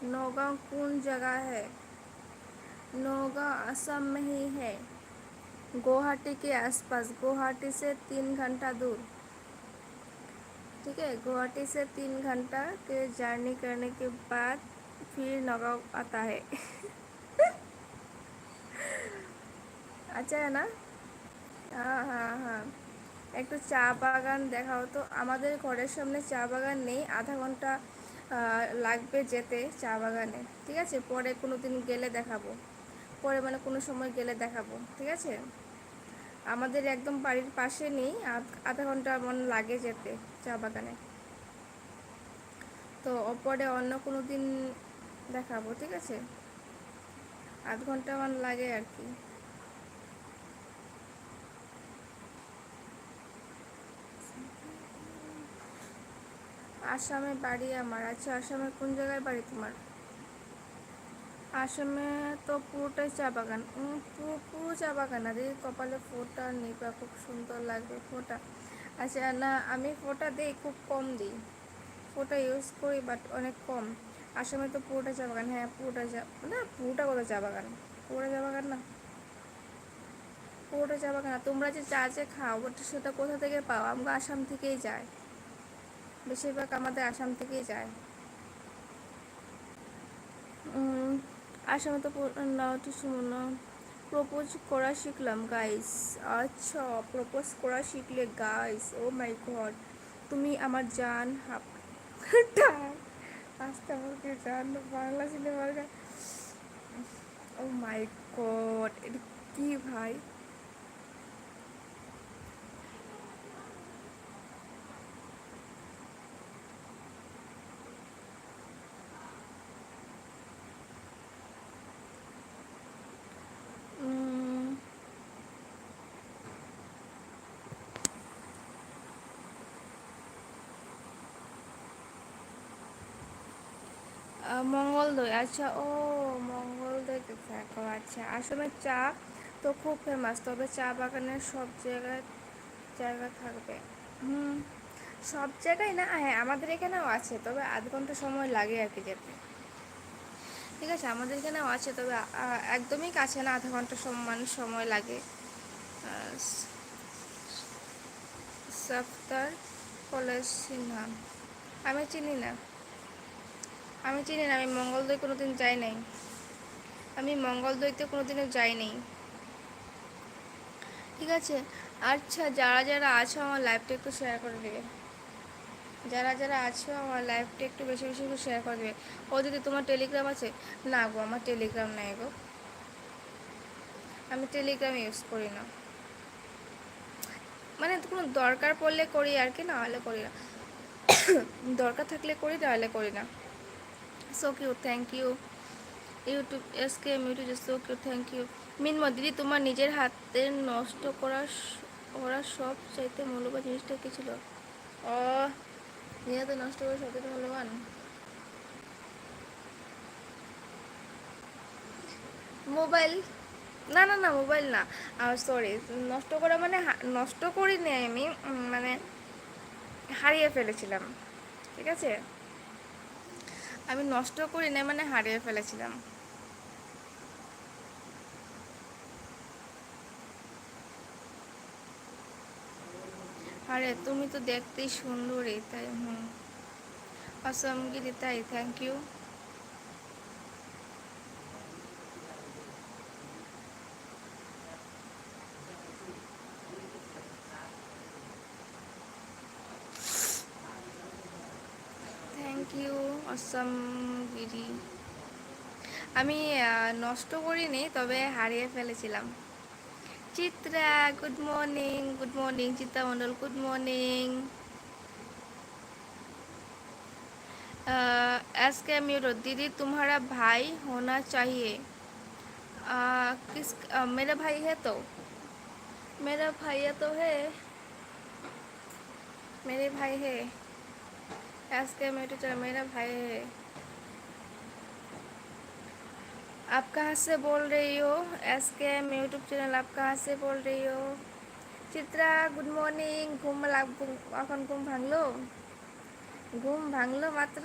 नौगांव कौन जगह है? नौगांव असम में ही है, गुवाहाटी के आसपास, गुवाहाटी से 3 घंटा दूर। ठीक है, गुवाहाटी से 3 घंटा के जर्नी करने के बाद फिर नौगांव आता है। अच्छा है ना? हाँ हाँ हाँ। একটু চা বাগান দেখাও তো। আমাদের ঘরের সামনে চা বাগান নেই, আধা ঘন্টা লাগবে যেতে চা বাগানে। ঠিক আছে, পরে কোনো দিন গেলে দেখাবো, পরে মানে কোনো সময় গেলে দেখাবো। ঠিক আছে, আমাদের একদম বাড়ির পাশে নেই, আধা ঘন্টা মন লাগে যেতে চা বাগানে। তো পরে অন্য কোনো দিন দেখাবো। ঠিক আছে, আধ ঘন্টা মান লাগে আর কি। আসামে বাড়ি আমার। আচ্ছা, আসামে কোন জায়গায় বাড়ি তোমার? আসামে তো পুরোটাই চা বাগান। পুরো পুরো চা বাগান। আর এই কপালে ফোঁটা নিবা, খুব সুন্দর লাগবে ফোঁটা। আচ্ছা না, আমি ফোঁটা দিই, খুব কম দিই। ফোঁটা ইউজ করি বাট অনেক কম। আসামে তো পুরোটা চা বাগান। হ্যাঁ পুরোটা চা, না পুরোটা কোথাও চা বাগান, পুরোটা চা বাগান না, পুরোটা চা বাগান না। তোমরা যে চা যে খাও বাট সেটা কোথা থেকে পাও? আমরা আসাম থেকেই যায়, বেশিরভাগ আমাদের আসাম থেকেই যায়। আসামে তো না, একটু শুনো না। প্রপোজ করা শিখলাম গাইস। আচ্ছা, প্রপোজ করা শিখলে গাইস, ও মাই গড, তুমি আমার জান হাবটা। আস্তে আমাকে জান, বাংলা সিনেমার গান। ও মাই গড, এটা কি ভাই? মঙ্গলদৈ, আচ্ছা ও মঙ্গলদৈ দেখো। আচ্ছা, আসামের চা তো খুব ফেমাস, তবে চা বাগানের সব জায়গায় জায়গা থাকবে। হুম, সব জায়গায় না, হ্যাঁ আমাদের এখানেও আছে, তবে আধ ঘন্টা সময় লাগে আর কি যেতে। ঠিক আছে, আমাদের এখানেও আছে, তবে একদমই কাছে না, আধা ঘন্টা সমান সময় লাগে। সফতার কলেজ সিনহা, আমি চিনি না, আমি চিনি না, আমি মঙ্গলদৈ কোনোদিন যাই নাই, আমি মঙ্গলদৈতে কোনোদিনও যাই নাই। ঠিক আছে, আচ্ছা যারা যারা আছো আমার লাইভটা একটু শেয়ার করে দেবে, যারা যারা আছো আমার লাইভটা একটু বেশি বেশি করে শেয়ার করে দেবে। ও দিদি তোমার টেলিগ্রাম আছে? না গো, আমার টেলিগ্রাম নাই গো, আমি টেলিগ্রাম ইউজ করি না। মানে কোনো দরকার পড়লে করি আর কি, না হলে করি না। দরকার থাকলে করি, না হলে করি না। সো কিউ, thank you YouTube S K YouTube, সো কিউ, থ্যাংক ইউ। মিনময় দিদি, তোমার নিজের হাতে নষ্ট করা ওরা সব চাইতে মূল্যবান জিনিসটা কি ছিল? ও, নিজের হাতে নষ্ট করা সবচেয়ে মূল্যবান মোবাইল। না না না, মোবাইল না, সরি, নষ্ট করা মানে নষ্ট করি নি আমি, মানে হারিয়ে ফেলেছিলাম। ঠিক আছে, আমি নষ্ট করি না, মানে হারিয়ে ফেলেছিলাম। আরে তুমি তো দেখতেই সুন্দরী, তাই অসমগিরি, তাই thank you. Thank you Asamgiri. আমি নষ্ট করিনি, তবে হারিয়ে ফেলেছিলাম। Chitra, good morning, good morning. Chitra Mondal, good morning. S K म्यूरो, दीदी तुम्हारा भाई होना चाहिए। किस मेरा भाई है तो, मेरा भैया तो है, मेरे भाई है। एस के म्यूरो चलो, मेरा भाई है। आप कहाँ से बोल रही हो? एस के यूट्यूब चैनल, आप कहाँ से बोल रही हो? Chitra, good morning. এখন ঘুম ভাঙলো, ঘুম ভাঙলো মাত্র।